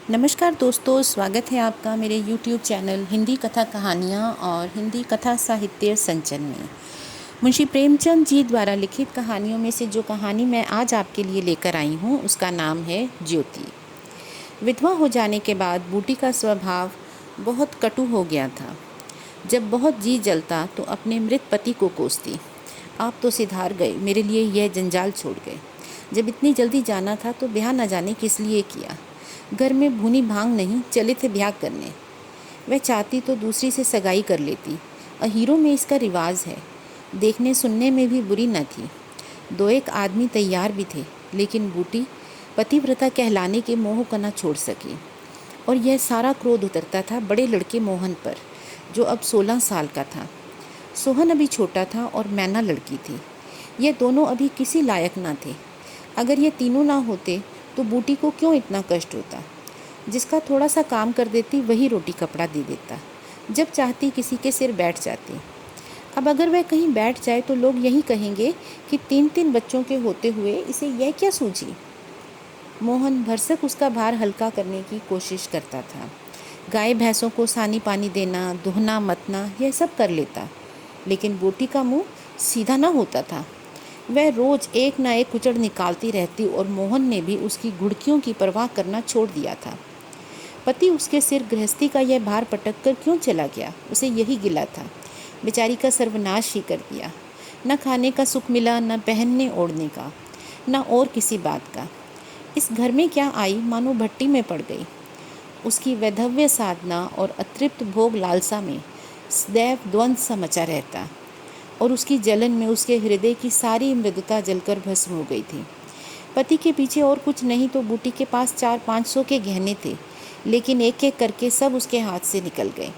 नमस्कार दोस्तों, स्वागत है आपका मेरे YouTube चैनल हिंदी कथा कहानियाँ और हिंदी कथा साहित्य संचन में। मुंशी प्रेमचंद जी द्वारा लिखित कहानियों में से जो कहानी मैं आज आपके लिए लेकर आई हूँ उसका नाम है ज्योति। विधवा हो जाने के बाद बूटी का स्वभाव बहुत कटु हो गया था। जब बहुत जी जलता तो अपने मृत पति को कोसती, आप तो सिधार गए, मेरे लिए यह जंजाल छोड़ गए। जब इतनी जल्दी जाना था तो ब्याह न जाने किस लिए किया। घर में भूनी भांग नहीं, चले थे ब्याह करने। वह चाहती तो दूसरी से सगाई कर लेती। अहीरों में इसका रिवाज है। देखने सुनने में भी बुरी न थी। दो एक आदमी तैयार भी थे, लेकिन बूटी पतिव्रता कहलाने के मोह को न छोड़ सकी। और यह सारा क्रोध उतरता था बड़े लड़के मोहन पर, जो अब 16 साल का था। सोहन अभी छोटा था और मैना लड़की थी। ये दोनों अभी किसी लायक ना थे। अगर ये तीनों ना होते तो बूटी को क्यों इतना कष्ट होता। जिसका थोड़ा सा काम कर देती वही रोटी कपड़ा दे देता। जब चाहती किसी के सिर बैठ जाती। अब अगर वह कहीं बैठ जाए तो लोग यही कहेंगे कि 3-3 बच्चों के होते हुए इसे यह क्या सूझी। मोहन भरसक उसका भार हल्का करने की कोशिश करता था। गाय भैंसों को सानी पानी देना, दुहना मतना, यह सब कर लेता। लेकिन बूटी का मुंह सीधा ना होता था। वह रोज एक ना एक कुचड़ निकालती रहती और मोहन ने भी उसकी घुड़कियों की परवाह करना छोड़ दिया था। पति उसके सिर गृहस्थी का यह भार पटक कर क्यों चला गया, उसे यही गिला था। बेचारी का सर्वनाश ही कर दिया। न खाने का सुख मिला, न पहनने ओढ़ने का, न और किसी बात का। इस घर में क्या आई मानो भट्टी में पड़ गई। उसकी वैधव्य साधना और अतृप्त भोग लालसा में सदैव द्वंद्व सा मचा रहता, और उसकी जलन में उसके हृदय की सारी मृदुता जलकर भस्म हो गई थी। पति के पीछे और कुछ नहीं तो बूटी के पास 400-500 के गहने थे, लेकिन एक एक करके सब उसके हाथ से निकल गए।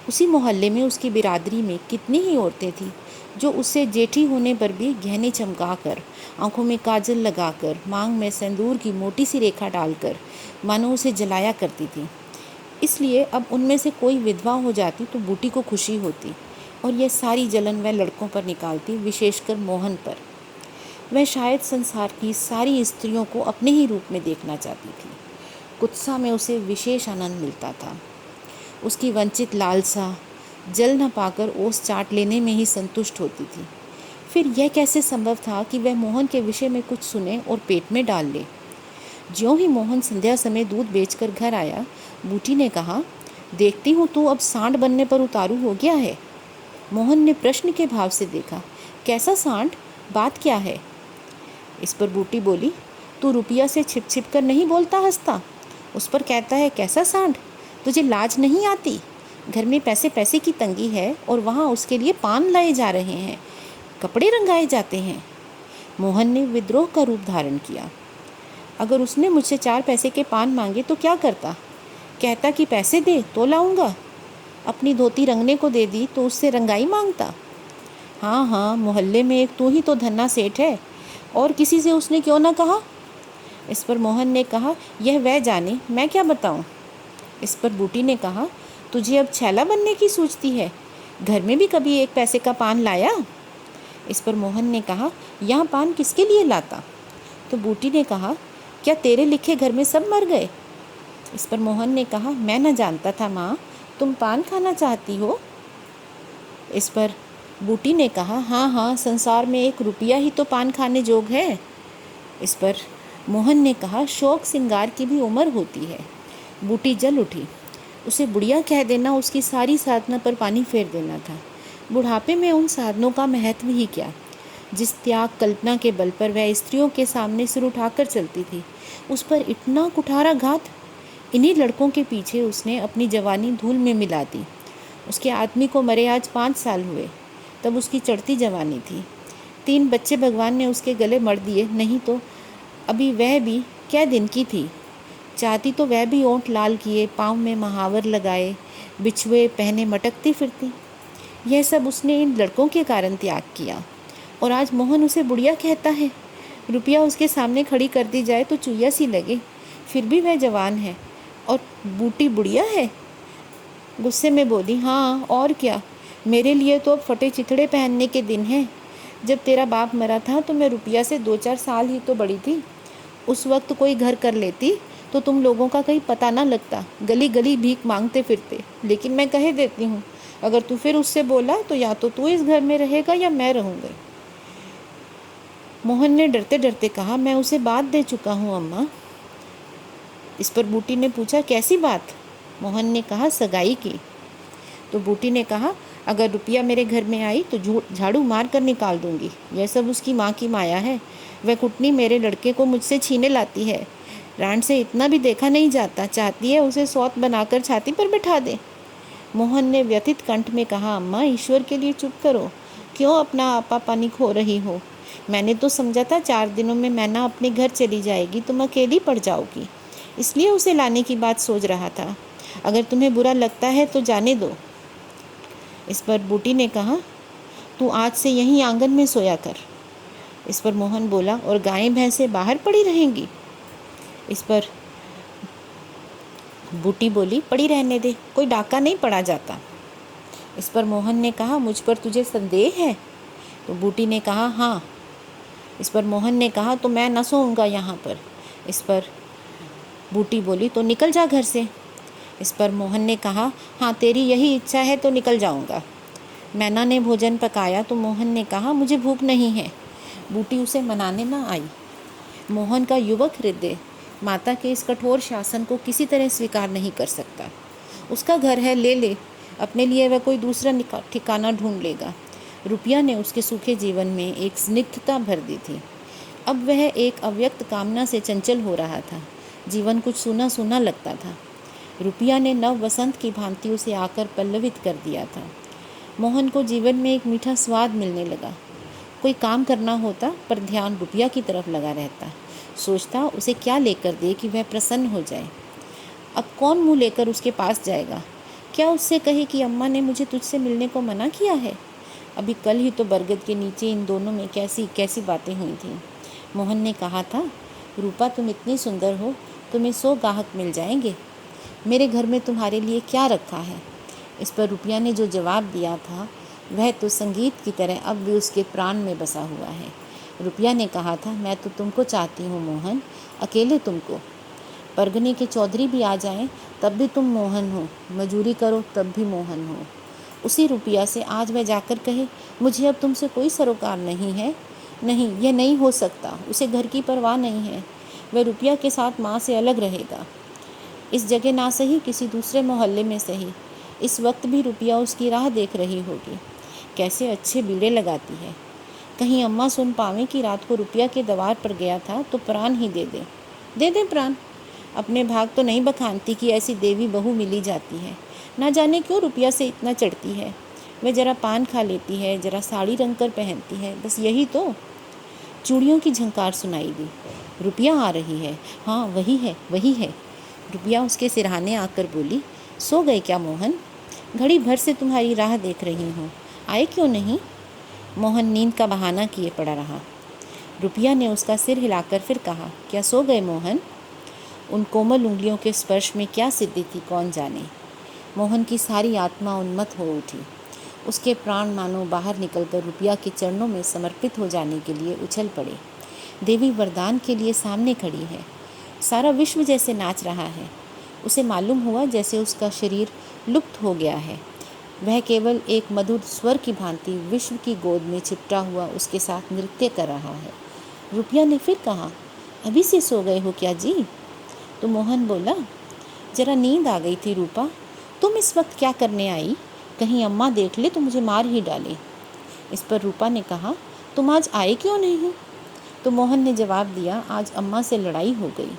उसी मोहल्ले में उसकी बिरादरी में कितनी ही औरतें थीं जो उससे जेठी होने पर भी गहने चमकाकर, आंखों में काजल लगाकर, मांग में सिंदूर की मोटी सी रेखा डालकर मानो उसे जलाया करती थी। इसलिए अब उनमें से कोई विधवा हो जाती तो बूटी को खुशी होती, और यह सारी जलन वह लड़कों पर निकालती, विशेषकर मोहन पर। वह शायद संसार की सारी स्त्रियों को अपने ही रूप में देखना चाहती थी। कुत्सा में उसे विशेष आनंद मिलता था। उसकी वंचित लालसा जल न पाकर ओस चाट लेने में ही संतुष्ट होती थी। फिर यह कैसे संभव था कि वह मोहन के विषय में कुछ सुने और पेट में डाल ले। ज्यों ही मोहन संध्या समय दूध बेचकर घर आया, बूटी ने कहा, देखती हूँ तू अब सांड बनने पर उतारू हो गया है। मोहन ने प्रश्न के भाव से देखा। कैसा सांड, बात क्या है। इस पर बूटी बोली, तू रुपया से छिप छिप कर नहीं बोलता हंसता, उस पर कहता है कैसा सांड। तुझे लाज नहीं आती। घर में पैसे पैसे की तंगी है और वहाँ उसके लिए पान लाए जा रहे हैं, कपड़े रंगाए जाते हैं। मोहन ने विद्रोह का रूप धारण किया। अगर उसने मुझसे 4 पैसे के पान मांगे तो क्या करता। कहता कि पैसे दे तो लाऊंगा। अपनी धोती रंगने को दे दी तो उससे रंगाई मांगता। हाँ हाँ, मोहल्ले में एक तू ही तो धन्ना सेठ है, और किसी से उसने क्यों ना कहा। इस पर मोहन ने कहा, यह वह जाने, मैं क्या बताऊं। इस पर बूटी ने कहा, तुझे अब छैला बनने की सूझती है। घर में भी कभी 1 पैसे का पान लाया। इस पर मोहन ने कहा, यहाँ पान किसके लिए लाता। तो बूटी ने कहा, क्या तेरे लिखे घर में सब मर गए। इस पर मोहन ने कहा, मैं न जानता था माँ, तुम पान खाना चाहती हो। इस पर बूटी ने कहा, हाँ हाँ, संसार में 1 रुपया ही तो पान खाने जोग है। इस पर मोहन ने कहा, शौक सिंगार की भी उम्र होती है। बूटी जल उठी। उसे बुढ़िया कह देना उसकी सारी साधना पर पानी फेर देना था। बुढ़ापे में उन साधनों का महत्व ही क्या। जिस त्याग कल्पना के बल पर वह स्त्रियों के सामने सिर उठाकर चलती थी, उस पर इतना कुठारा घात। इन्हीं लड़कों के पीछे उसने अपनी जवानी धूल में मिला दी। उसके आदमी को मरे आज 5 साल हुए, तब उसकी चढ़ती जवानी थी। 3 बच्चे भगवान ने उसके गले मर दिए, नहीं तो अभी वह भी क्या दिन की थी। चाहती तो वह भी ओंठ लाल किए, पाँव में महावर लगाए, बिछुए पहने मटकती फिरती। यह सब उसने इन लड़कों के कारण त्याग किया, और आज मोहन उसे बुढ़िया कहता है। रुपया उसके सामने खड़ी कर दी जाए तो चुईया सी लगे, फिर भी वह जवान है और बूटी बुढ़िया है। गुस्से में बोली, हाँ और क्या, मेरे लिए तो अब फटे चिथड़े पहनने के दिन हैं। जब तेरा बाप मरा था तो मैं रुपया से 2-4 साल ही तो बड़ी थी। उस वक्त कोई घर कर लेती तो तुम लोगों का कहीं पता ना लगता, गली गली भीख मांगते फिरते। लेकिन मैं कह देती हूँ, अगर तू फिर उससे बोला तो या तो तू इस घर में रहेगा या मैं रहूँगी। मोहन ने डरते डरते कहा, मैं उसे बात दे चुका हूँ अम्मा। इस पर बूटी ने पूछा, कैसी बात? मोहन ने कहा, सगाई की। तो बूटी ने कहा, अगर रुपया मेरे घर में आई तो झाड़ू मार कर निकाल दूंगी। यह सब उसकी माँ की माया है। वह कुटनी मेरे लड़के को मुझसे छीने लाती है। रांड से इतना भी देखा नहीं जाता, चाहती है उसे सौत बनाकर छाती पर बिठा दे। मोहन ने व्यथित कंठ में कहा, अम्मा ईश्वर के लिए चुप करो, क्यों अपना आपा पानी खो रही हो? मैंने तो समझा था 4 दिनों में मैना अपने घर चली जाएगी, तुम अकेली पड़ जाओगी, इसलिए उसे लाने की बात सोच रहा था। अगर तुम्हें बुरा लगता है तो जाने दो। इस पर बूटी ने कहा, तू आज से यहीं आंगन में सोया कर। इस पर मोहन बोला, और गायें भैंसें बाहर पड़ी रहेंगी? इस पर बूटी बोली, पड़ी रहने दे, कोई डाका नहीं पड़ा जाता। इस पर मोहन ने कहा, मुझ पर तुझे संदेह है? तो बूटी ने कहा, हाँ। इस पर मोहन ने कहा, तो मैं न सोऊंगा यहाँ पर। इस पर बूटी बोली, तो निकल जा घर से। इस पर मोहन ने कहा, हाँ तेरी यही इच्छा है तो निकल जाऊंगा। मैना ने भोजन पकाया तो मोहन ने कहा, मुझे भूख नहीं है। बूटी उसे मनाने न आई। मोहन का युवक हृदय माता के इस कठोर शासन को किसी तरह स्वीकार नहीं कर सकता। उसका घर है, ले ले, अपने लिए वह कोई दूसरा ठिकाना ढूंढ लेगा। रुपया ने उसके सूखे जीवन में एक स्निग्धता भर दी थी। अब वह एक अव्यक्त कामना से चंचल हो रहा था। जीवन कुछ सूना सूना लगता था। रुपया ने नव वसंत की भांति उसे आकर पल्लवित कर दिया था। मोहन को जीवन में एक मीठा स्वाद मिलने लगा। कोई काम करना होता पर ध्यान रुपया की तरफ लगा रहता। सोचता उसे क्या लेकर दे कि वह प्रसन्न हो जाए। अब कौन मुँह लेकर उसके पास जाएगा? क्या उससे कहे कि अम्मा ने मुझे तुझसे मिलने को मना किया है? अभी कल ही तो बरगद के नीचे इन दोनों में कैसी कैसी बातें हुई थीं। मोहन ने कहा था, रूपा तुम इतनी सुंदर हो, तुम्हें 100 ग्राहक मिल जाएंगे। मेरे घर में तुम्हारे लिए क्या रखा है? इस पर रुपया ने जो जवाब दिया था वह तो संगीत की तरह अब भी उसके प्राण में बसा हुआ है। रुपया ने कहा था, मैं तो तुमको चाहती हूँ मोहन, अकेले तुमको। परगने के चौधरी भी आ जाएं तब भी तुम मोहन हो, मजूरी करो तब भी मोहन हो। उसी रुपया से आज वह जाकर कहे, मुझे अब तुमसे कोई सरोकार नहीं है। नहीं, यह नहीं हो सकता। उसे घर की परवाह नहीं है। वह रुपया के साथ माँ से अलग रहेगा। इस जगह ना सही, किसी दूसरे मोहल्ले में सही। इस वक्त भी रुपया उसकी राह देख रही होगी। कैसे अच्छे बीड़े लगाती है। कहीं अम्मा सुन पावें कि रात को रुपया के द्वार पर गया था तो प्राण ही दे दे प्राण। अपने भाग तो नहीं बखानती कि ऐसी देवी बहू मिली जाती है। ना जाने क्यों रुपया से इतना चढ़ती है। वह जरा पान खा लेती है, जरा साड़ी रंग कर पहनती है, बस यही तो। चूड़ियों की झंकार सुनाई दी। रुपया आ रही है। हाँ वही है, वही है। रुपया उसके सिरहाने आकर बोली, सो गए क्या मोहन? घड़ी भर से तुम्हारी राह देख रही हूँ, आए क्यों नहीं? मोहन नींद का बहाना किए पड़ा रहा। रुपया ने उसका सिर हिलाकर फिर कहा, क्या सो गए मोहन? उन कोमल उंगलियों के स्पर्श में क्या सिद्धि थी कौन जाने। मोहन की सारी आत्मा उन्मत्त हो उठी। उसके प्राण मानो बाहर निकलकर रुपया के चरणों में समर्पित हो जाने के लिए उछल पड़े। देवी वरदान के लिए सामने खड़ी है। सारा विश्व जैसे नाच रहा है। उसे मालूम हुआ जैसे उसका शरीर लुप्त हो गया है। वह केवल एक मधुर स्वर की भांति विश्व की गोद में चिपटा हुआ उसके साथ नृत्य कर रहा है। रुपया ने फिर कहा, अभी से सो गए हो क्या जी? तो मोहन बोला, जरा नींद आ गई थी रूपा। तुम इस वक्त क्या करने आई? कहीं अम्मा देख ले तो मुझे मार ही डाले। इस पर रूपा ने कहा, तुम आज आए क्यों नहीं? तो मोहन ने जवाब दिया, आज अम्मा से लड़ाई हो गई।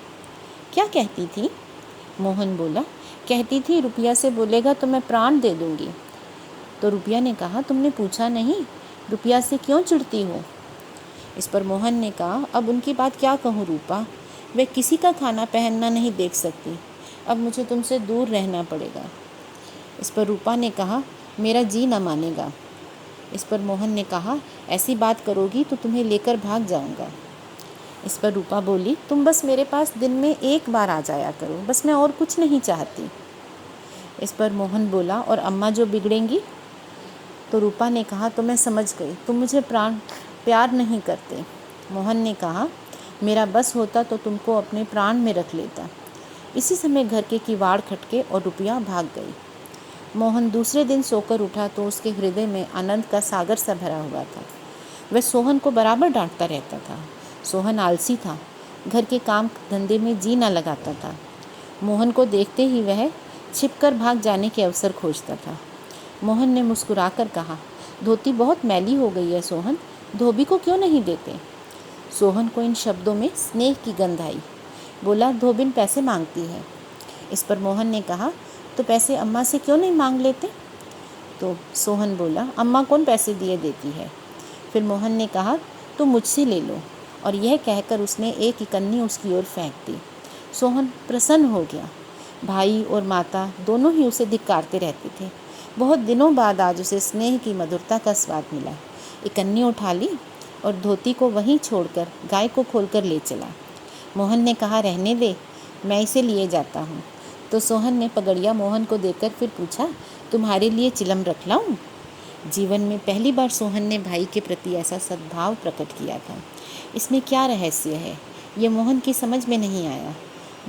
क्या कहती थी? मोहन बोला, कहती थी रुपया से बोलेगा तो मैं प्राण दे दूंगी। तो रुपया ने कहा, तुमने पूछा नहीं रुपया से क्यों चिढ़ती हो? इस पर मोहन ने कहा, अब उनकी बात क्या कहूँ रूपा, वे किसी का खाना पहनना नहीं देख सकती। अब मुझे तुमसे दूर रहना पड़ेगा। इस पर रूपा ने कहा, मेरा जी न मानेगा। इस पर मोहन ने कहा, ऐसी बात करोगी तो तुम्हें लेकर भाग जाऊंगा। इस पर रूपा बोली, तुम बस मेरे पास दिन में एक बार आ जाया करो, बस मैं और कुछ नहीं चाहती। इस पर मोहन बोला, और अम्मा जो बिगड़ेंगी? तो रूपा ने कहा, तो मैं समझ गई, तुम मुझे प्यार नहीं करते। मोहन ने कहा, मेरा बस होता तो तुमको अपने प्राण में रख लेता। इसी समय घर के किवाड़ खटके और रुपया भाग गई। मोहन दूसरे दिन सोकर उठा तो उसके हृदय में आनंद का सागर सा भरा हुआ था। वह सोहन को बराबर डांटता रहता था। सोहन आलसी था, घर के काम धंधे में जी न लगाता था। मोहन को देखते ही वह छिपकर भाग जाने के अवसर खोजता था। मोहन ने मुस्कुराकर कहा, धोती बहुत मैली हो गई है सोहन, धोबी को क्यों नहीं देते? सोहन को इन शब्दों में स्नेह की गंध आई। बोला, धोबिन पैसे मांगती है। इस पर मोहन ने कहा, तो पैसे अम्मा से क्यों नहीं मांग लेते? तो सोहन बोला, अम्मा कौन पैसे दिए देती है। फिर मोहन ने कहा, तो मुझसे ले लो, और यह कहकर उसने एक इकन्नी उसकी ओर फेंक दी। सोहन प्रसन्न हो गया। भाई और माता दोनों ही उसे धिक्कारते रहते थे। बहुत दिनों बाद आज उसे स्नेह की मधुरता का स्वाद मिला। इकन्नी उठा ली और धोती को वहीं छोड़कर गाय को खोलकर ले चला। मोहन ने कहा, रहने दे, मैं इसे लिए जाता हूँ। तो सोहन ने पगड़िया मोहन को देकर फिर पूछा, तुम्हारे लिए चिलम रख लाऊं? जीवन में पहली बार सोहन ने भाई के प्रति ऐसा सद्भाव प्रकट किया था। इसमें क्या रहस्य है, ये मोहन की समझ में नहीं आया।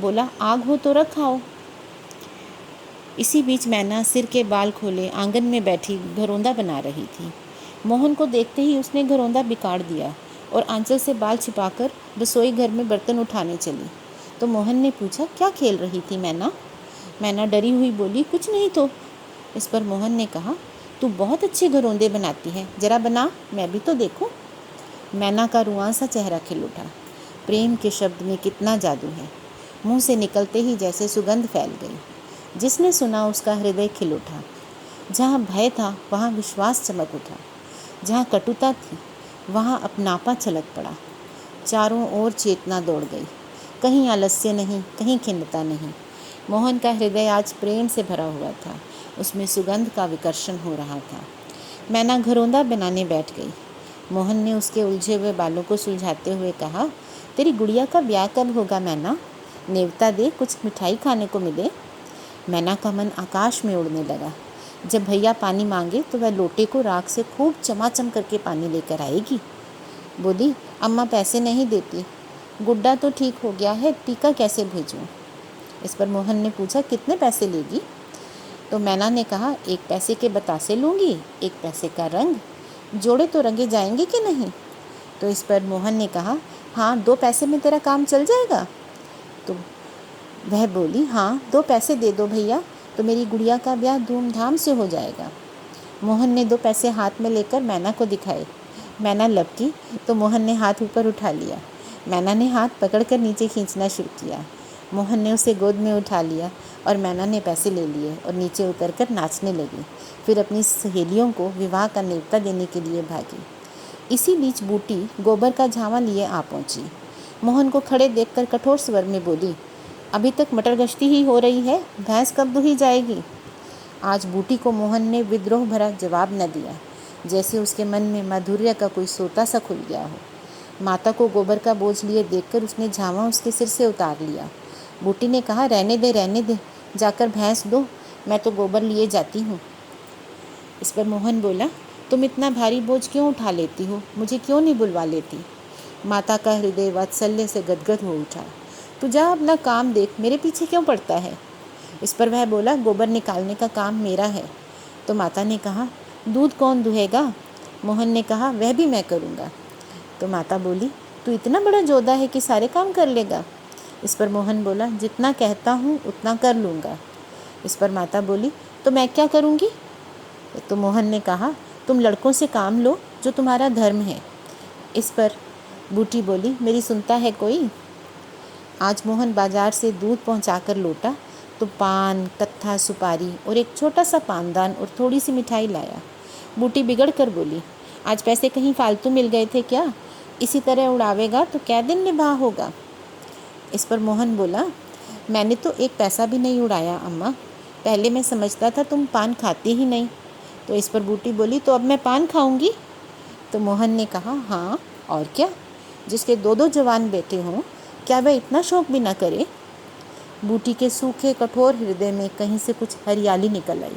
बोला, आग हो तो रखाओ। इसी बीच मैना सिर के बाल खोले आंगन में बैठी घरौंदा बना रही थी। मोहन को देखते ही उसने घरौंदा बिगाड़ दिया और आंचल से बाल छिपाकर रसोई घर में बर्तन उठाने चली। तो मोहन ने पूछा, क्या खेल रही थी मैना? मैना डरी हुई बोली, कुछ नहीं तो। इस पर मोहन ने कहा, तू बहुत अच्छे घरौंदे बनाती है, जरा बना, मैं भी तो देखूं। मैना का रुआं सा चेहरा खिल उठा। प्रेम के शब्द में कितना जादू है। मुंह से निकलते ही जैसे सुगंध फैल गई। जिसने सुना उसका हृदय खिल उठा। जहाँ भय था वहाँ विश्वास चमक उठा। जहाँ कटुता थी वहाँ अपनापा छलक पड़ा। चारों ओर चेतना दौड़ गई। कहीं आलस्य नहीं, कहीं खिन्नता नहीं। मोहन का हृदय आज प्रेम से भरा हुआ था। उसमें सुगंध का विकर्षण हो रहा था। मैना घरौंदा बनाने बैठ गई। मोहन ने उसके उलझे हुए बालों को सुलझाते हुए कहा, तेरी गुड़िया का ब्याह कब होगा मैना? नेवता दे, कुछ मिठाई खाने को मिले। मैना का मन आकाश में उड़ने लगा। जब भैया पानी मांगे तो वह लोटे को राख से खूब चमाचम करके पानी लेकर आएगी। बोली, अम्मा पैसे नहीं देती, गुड्डा तो ठीक हो गया है, टीका कैसे भेजूं? इस पर मोहन ने पूछा, कितने पैसे लेगी? तो मैना ने कहा, 1 पैसे के बतासे लूँगी, 1 पैसे का रंग, जोड़े तो रंगे जाएंगे कि नहीं? तो इस पर मोहन ने कहा, हाँ, 2 पैसे में तेरा काम चल जाएगा? तो वह बोली, हाँ, 2 पैसे दे दो भैया, तो मेरी गुड़िया का ब्याह धूमधाम से हो जाएगा। मोहन ने 2 पैसे हाथ में लेकर मैना को दिखाए। मैना लपकी तो मोहन ने हाथ ऊपर उठा लिया। मैना ने हाथ पकड़कर नीचे खींचना शुरू किया। मोहन ने उसे गोद में उठा लिया और मैना ने पैसे ले लिए और नीचे उतरकर नाचने लगी। फिर अपनी सहेलियों को विवाह का न्योता देने के लिए भागी। इसी बीच बूटी गोबर का झावा लिए आ पहुंची। मोहन को खड़े देखकर कठोर स्वर में बोली, अभी तक मटर गश्ती ही हो रही है, भैंस कब दुही जाएगी? आज बूटी को मोहन ने विद्रोह भरा जवाब न दिया, जैसे उसके मन में माधुर्य का कोई सोता सा खुल गया हो। माता को गोबर का बोझ लिए देखकर उसने झावा उसके सिर से उतार लिया। बूटी ने कहा, रहने दे, जाकर भैंस दो, मैं तो गोबर लिए जाती हूँ। इस पर मोहन बोला, तुम इतना भारी बोझ क्यों उठा लेती हो, मुझे क्यों नहीं बुलवा लेती? माता का हृदय वात्सल्य से गदगद हो उठा। तू जा अपना काम देख, मेरे पीछे क्यों पड़ता है? इस पर वह बोला, गोबर निकालने का काम मेरा है। तो माता ने कहा, दूध कौन दुहेगा? मोहन ने कहा, वह भी मैं करूँगा। तो माता बोली, तू इतना बड़ा जोधा है कि सारे काम कर लेगा? इस पर मोहन बोला, जितना कहता हूँ उतना कर लूँगा। इस पर माता बोली, तो मैं क्या करूँगी? तो मोहन ने कहा, तुम लड़कों से काम लो, जो तुम्हारा धर्म है। इस पर बूटी बोली, मेरी सुनता है कोई? आज मोहन बाजार से दूध पहुंचाकर लौटा तो पान, कत्था, सुपारी और एक छोटा सा पानदान और थोड़ी सी मिठाई लाया। बूटी बिगड़ कर बोली, आज पैसे कहीं फालतू मिल गए थे क्या? इसी तरह उड़ावेगा तो क्या दिन निभाह होगा? इस पर मोहन बोला, मैंने तो 1 पैसा भी नहीं उड़ाया अम्मा, पहले मैं समझता था तुम पान खाती ही नहीं। तो इस पर बूटी बोली, तो अब मैं पान खाऊंगी? तो मोहन ने कहा, हाँ और क्या, जिसके 2-2 जवान बेटे हों, क्या वह इतना शौक भी ना करे? बूटी के सूखे कठोर हृदय में कहीं से कुछ हरियाली निकल आई।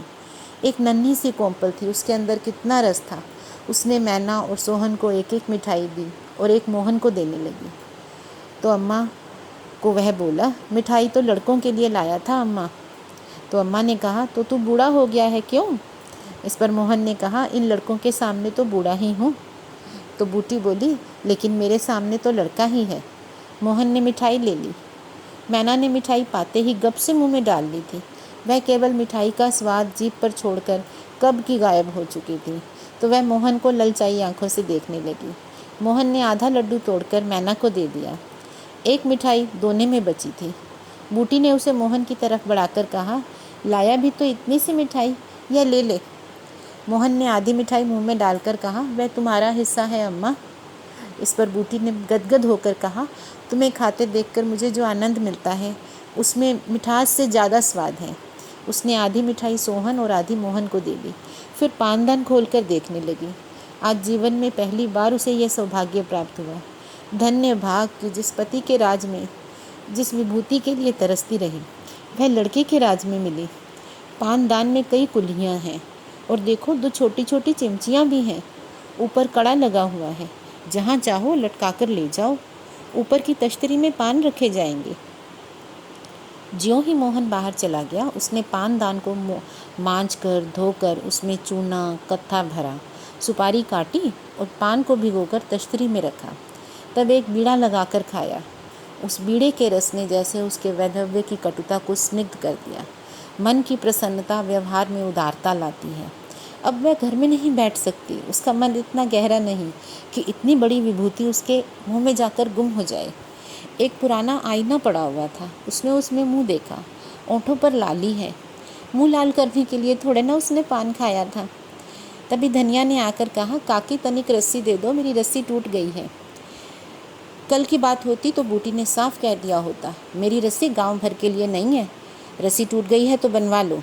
एक नन्ही सी कोंपल थी, उसके अंदर कितना रस था। उसने मैना और सोहन को 1-1 मिठाई दी और एक मोहन को देने लगी। तो अम्मा को वह बोला, मिठाई तो लड़कों के लिए लाया था अम्मा। तो अम्मा ने कहा, तो तू बूढ़ा हो गया है क्यों? इस पर मोहन ने कहा, इन लड़कों के सामने तो बूढ़ा ही हूँ। तो बूटी बोली, लेकिन मेरे सामने तो लड़का ही है। मोहन ने मिठाई ले ली। मैना ने मिठाई पाते ही गप से मुंह में डाल ली थी। वह केवल मिठाई का स्वाद जीभ पर छोड़कर कब की गायब हो चुकी थी। तो वह मोहन को ललचाई आंखों से देखने लगी। मोहन ने आधा लड्डू तोड़कर मैना को दे दिया। एक मिठाई दोने में बची थी। बूटी ने उसे मोहन की तरफ बढ़ाकर कहा, लाया भी तो इतनी सी मिठाई, यह ले ले। मोहन ने आधी मिठाई मुंह में डालकर कहा, वह तुम्हारा हिस्सा है अम्मा। इस पर बूटी ने गदगद होकर कहा, तुम्हें खाते देखकर मुझे जो आनंद मिलता है उसमें मिठास से ज़्यादा स्वाद है। उसने आधी मिठाई सोहन और आधी मोहन को दे दी। फिर पानदान खोलकर देखने लगी। आज जीवन में पहली बार उसे यह सौभाग्य प्राप्त हुआ। धन्य भाग कि जिस पति के राज में जिस विभूति के लिए तरसती रही वह लड़के के राज में मिली। पानदान में कई कुल्हियाँ हैं और देखो 2 छोटी छोटी चिमचियाँ भी हैं। ऊपर कड़ा लगा हुआ है, जहाँ चाहो लटका कर ले जाओ। ऊपर की तश्तरी में पान रखे जाएंगे। ज्यों ही मोहन बाहर चला गया, उसने पानदान को मांझ कर धोकर उसमें चूना कत्था भरा, सुपारी काटी और पान को भिगोकर तश्तरी में रखा। तब एक बीड़ा लगाकर खाया। उस बीड़े के रस ने जैसे उसके वैधव्य की कटुता को स्निग्ध कर दिया। मन की प्रसन्नता व्यवहार में उदारता लाती है। अब वह घर में नहीं बैठ सकती। उसका मन इतना गहरा नहीं कि इतनी बड़ी विभूति उसके मुंह में जाकर गुम हो जाए। एक पुराना आईना पड़ा हुआ था, उसने उसमें मुंह देखा। ओंठों पर लाली है। मुंह लाल करने के लिए थोड़े ना उसने पान खाया था। तभी धनिया ने आकर कहा, काकी तनिक रस्सी दे दो, मेरी रस्सी टूट गई है। कल की बात होती तो बूटी ने साफ कह दिया होता, मेरी रस्सी गांव भर के लिए नहीं है, रस्सी टूट गई है तो बनवा लो।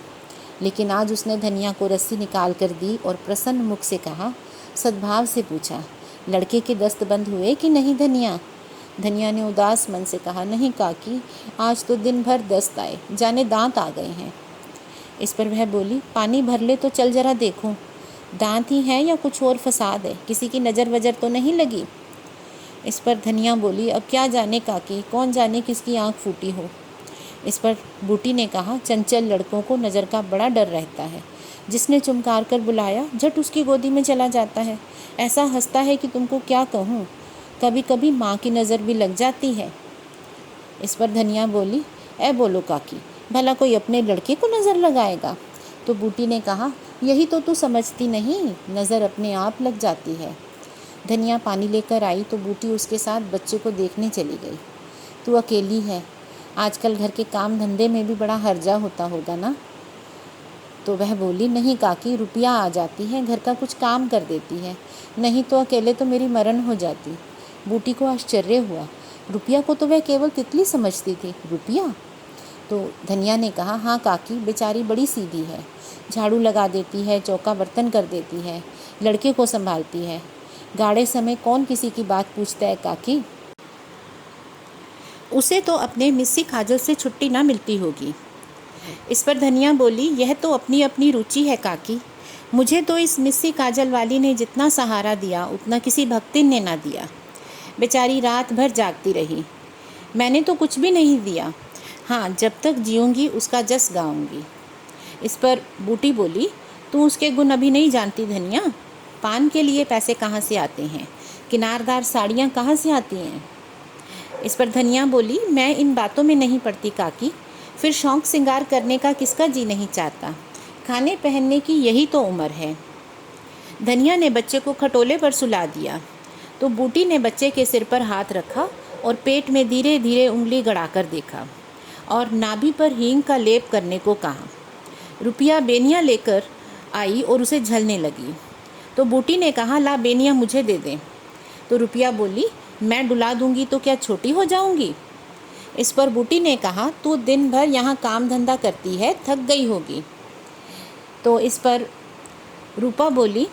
लेकिन आज उसने धनिया को रस्सी निकाल कर दी और प्रसन्न मुख से कहा, सद्भाव से पूछा, लड़के के दस्त बंद हुए कि नहीं धनिया? धनिया ने उदास मन से कहा, नहीं काकी, आज तो दिन भर दस्त आए, जाने दांत आ गए हैं। इस पर वह बोली, पानी भर ले तो चल जरा देखूं, दांत ही हैं या कुछ और फसाद है, किसी की नज़र वजर तो नहीं लगी? इस पर धनिया बोली, अब क्या जाने काकी, कौन जाने किसकी आँख फूटी हो। इस पर बूटी ने कहा, चंचल लड़कों को नज़र का बड़ा डर रहता है। जिसने चुमकार कर बुलाया झट उसकी गोदी में चला जाता है। ऐसा हंसता है कि तुमको क्या कहूँ, कभी कभी माँ की नज़र भी लग जाती है। इस पर धनिया बोली, ऐ बोलो काकी, भला कोई अपने लड़के को नज़र लगाएगा? तो बूटी ने कहा, यही तो तू समझती नहीं, नज़र अपने आप लग जाती है। धनिया पानी लेकर आई तो बूटी उसके साथ बच्चे को देखने चली गई। तू अकेली है, आजकल घर के काम धंधे में भी बड़ा हर्जा होता होगा ना? तो वह बोली, नहीं काकी, रुपया आ जाती है, घर का कुछ काम कर देती है, नहीं तो अकेले तो मेरी मरण हो जाती। बूटी को आश्चर्य हुआ, रुपया को तो वह केवल तितली समझती थी, रुपया? तो धनिया ने कहा, हाँ काकी, बेचारी बड़ी सीधी है, झाड़ू लगा देती है, चौका बर्तन कर देती है, लड़के को संभालती है। गाड़े समय कौन किसी की बात पूछता है काकी? उसे तो अपने मिस्सी काजल से छुट्टी ना मिलती होगी। इस पर धनिया बोली, यह तो अपनी अपनी रुचि है काकी, मुझे तो इस मिस्सी काजल वाली ने जितना सहारा दिया उतना किसी भक्तिन ने ना दिया। बेचारी रात भर जागती रही, मैंने तो कुछ भी नहीं दिया। हाँ, जब तक जीऊँगी उसका जस गाऊँगी। इस पर बूटी बोली, तू उसके गुण अभी नहीं जानती धनिया। पान के लिए पैसे कहाँ से आते हैं, किनारदार साड़ियाँ कहाँ से आती हैं? इस पर धनिया बोली, मैं इन बातों में नहीं पड़ती काकी, फिर शौक़ श्रृंगार करने का किसका जी नहीं चाहता, खाने पहनने की यही तो उम्र है। धनिया ने बच्चे को खटोले पर सुला दिया तो बूटी ने बच्चे के सिर पर हाथ रखा और पेट में धीरे धीरे उंगली गड़ाकर देखा और नाभि पर हींग का लेप करने को कहा। रुपया बेनिया लेकर आई और उसे झलने लगी। तो बूटी ने कहा, ला बेनिया मुझे दे दें। तो रुपया बोली, मैं डुला दूंगी तो क्या छोटी हो जाऊंगी? इस पर बूटी ने कहा, तू दिन भर यहाँ काम धंधा करती है, थक गई होगी। तो इस पर रूपा बोली,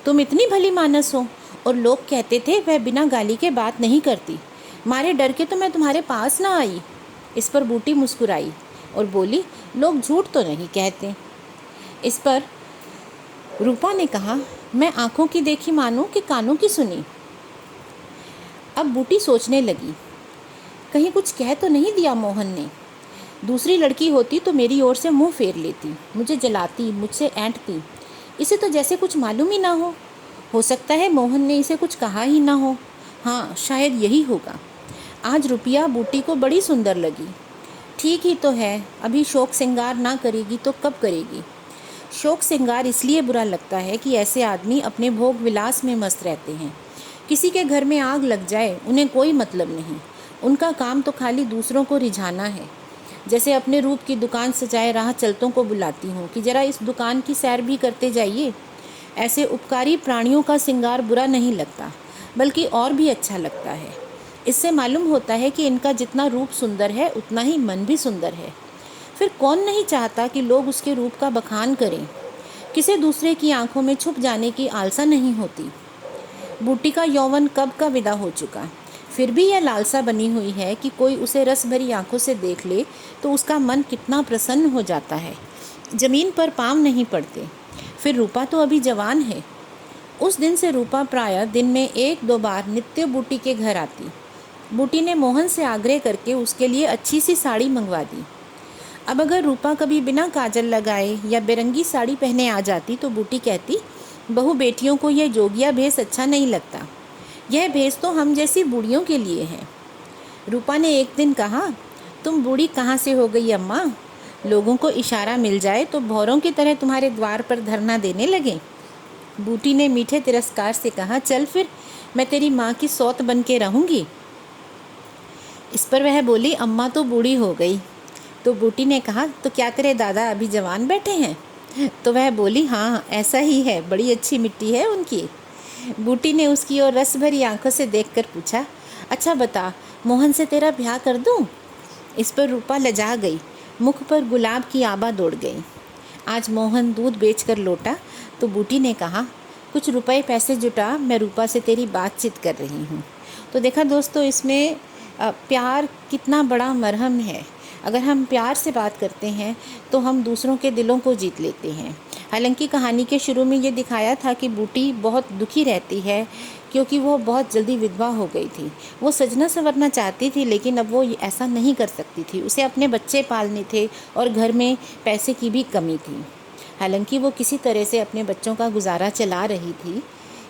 तुम इतनी भली मानस हो, और लोग कहते थे वह बिना गाली के बात नहीं करती, मारे डर के तो मैं तुम्हारे पास ना आई। इस पर बूटी मुस्कुराई और बोली, लोग झूठ तो नहीं कहते। इस पर रूपा ने कहा, मैं आँखों की देखी मानूं कि कानों की सुनी। अब बूटी सोचने लगी, कहीं कुछ कह तो नहीं दिया मोहन ने? दूसरी लड़की होती तो मेरी ओर से मुंह फेर लेती, मुझे जलाती, मुझसे ऐंठती। इसे तो जैसे कुछ मालूम ही ना हो सकता है मोहन ने इसे कुछ कहा ही ना हो। हाँ, शायद यही होगा। आज रुपया बूटी को बड़ी सुंदर लगी। ठीक ही तो है, अभी शौक श्रृंगार ना करेगी तो कब करेगी? शौक श्रृंगार इसलिए बुरा लगता है कि ऐसे आदमी अपने भोग विलास में मस्त रहते हैं। किसी के घर में आग लग जाए उन्हें कोई मतलब नहीं, उनका काम तो खाली दूसरों को रिझाना है। जैसे अपने रूप की दुकान सजाए राह चलतों को बुलाती हूँ कि जरा इस दुकान की सैर भी करते जाइए। ऐसे उपकारी प्राणियों का श्रृंगार बुरा नहीं लगता, बल्कि और भी अच्छा लगता है। इससे मालूम होता है कि इनका जितना रूप सुंदर है उतना ही मन भी सुंदर है। फिर कौन नहीं चाहता कि लोग उसके रूप का बखान करें। किसी दूसरे की आंखों में छुप जाने की आलसा नहीं होती। बूटी का यौवन कब का विदा हो चुका, फिर भी यह लालसा बनी हुई है कि कोई उसे रस भरी आंखों से देख ले तो उसका मन कितना प्रसन्न हो जाता है। जमीन पर पाँव नहीं पड़ते। फिर रूपा तो अभी जवान है। उस दिन से रूपा प्रायः दिन में 1-2 बार नित्य बूटी के घर आती। बूटी ने मोहन से आग्रह करके उसके लिए अच्छी सी साड़ी मंगवा दी। अब अगर रूपा कभी बिना काजल लगाए या बेरंगी साड़ी पहने आ जाती तो बूटी कहती, बहू बेटियों को यह जोगिया भेस अच्छा नहीं लगता, यह भेस तो हम जैसी बूढ़ियों के लिए है। रूपा ने एक दिन कहा, तुम बूढ़ी कहाँ से हो गई अम्मा? लोगों को इशारा मिल जाए तो भौरों की तरह तुम्हारे द्वार पर धरना देने लगे। बूटी ने मीठे तिरस्कार से कहा, चल फिर, मैं तेरी माँ की सौत बन के रहूँगी। इस पर वह बोली, अम्मा तो बूढ़ी हो गई। तो बूटी ने कहा, तो क्या करे दादा, अभी जवान बैठे हैं? तो वह बोली, हाँ ऐसा ही है, बड़ी अच्छी मिट्टी है उनकी। बूटी ने उसकी ओर रस भरी आंखों से देखकर पूछा, अच्छा बता, मोहन से तेरा ब्याह कर दूं? इस पर रूपा लजा गई, मुख पर गुलाब की आभा दौड़ गई। आज मोहन दूध बेचकर लौटा तो बूटी ने कहा, कुछ रुपए पैसे जुटा, मैं रूपा से तेरी बातचीत कर रही हूँ। तो देखा दोस्तों, इसमें प्यार कितना बड़ा मरहम है। अगर हम प्यार से बात करते हैं तो हम दूसरों के दिलों को जीत लेते हैं। हालांकि कहानी के शुरू में ये दिखाया था कि बूटी बहुत दुखी रहती है क्योंकि वो बहुत जल्दी विधवा हो गई थी। वो सजना संवरना चाहती थी लेकिन अब वो ऐसा नहीं कर सकती थी। उसे अपने बच्चे पालने थे और घर में पैसे की भी कमी थी। हालांकि वो किसी तरह से अपने बच्चों का गुजारा चला रही थी,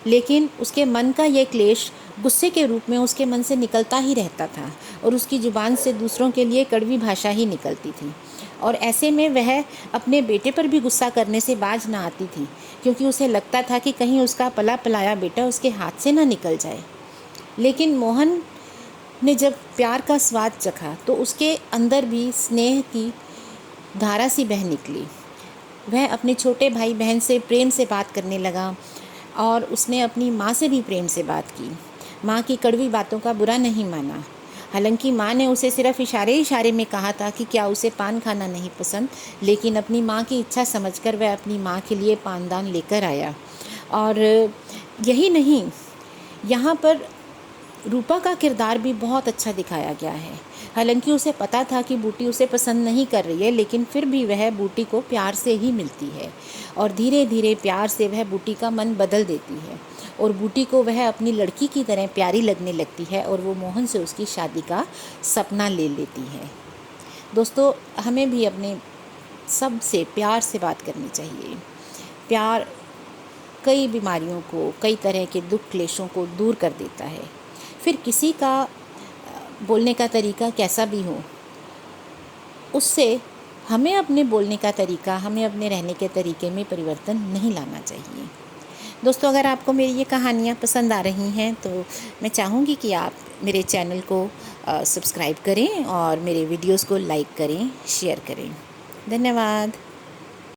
लेकिन उसके मन का ये क्लेश गुस्से के रूप में उसके मन से निकलता ही रहता था और उसकी ज़ुबान से दूसरों के लिए कड़वी भाषा ही निकलती थी। और ऐसे में वह अपने बेटे पर भी गुस्सा करने से बाज ना आती थी, क्योंकि उसे लगता था कि कहीं उसका पला पलाया बेटा उसके हाथ से ना निकल जाए। लेकिन मोहन ने जब प्यार का स्वाद चखा तो उसके अंदर भी स्नेह की धारा सी बह निकली। वह अपने छोटे भाई बहन से प्रेम से बात करने लगा और उसने अपनी माँ से भी प्रेम से बात की। माँ की कड़वी बातों का बुरा नहीं माना। हालांकि माँ ने उसे सिर्फ इशारे इशारे में कहा था कि क्या उसे पान खाना नहीं पसंद, लेकिन अपनी माँ की इच्छा समझकर वह अपनी माँ के लिए पानदान लेकर आया। और यही नहीं, यहाँ पर रूपा का किरदार भी बहुत अच्छा दिखाया गया है। हालांकि उसे पता था कि बूटी उसे पसंद नहीं कर रही है, लेकिन फिर भी वह बूटी को प्यार से ही मिलती है और धीरे धीरे प्यार से वह बूटी का मन बदल देती है और बूटी को वह अपनी लड़की की तरह प्यारी लगने लगती है और वो मोहन से उसकी शादी का सपना ले लेती है। दोस्तों, हमें भी अपने सबसे प्यार से बात करनी चाहिए। प्यार कई बीमारियों को, कई तरह के दुख क्लेशों को दूर कर देता है। फिर किसी का बोलने का तरीका कैसा भी हो, उससे हमें अपने बोलने का तरीका, हमें अपने रहने के तरीके में परिवर्तन नहीं लाना चाहिए। दोस्तों, अगर आपको मेरी ये कहानियाँ पसंद आ रही हैं तो मैं चाहूँगी कि आप मेरे चैनल को सब्सक्राइब करें और मेरे वीडियोस को लाइक करें, शेयर करें। धन्यवाद।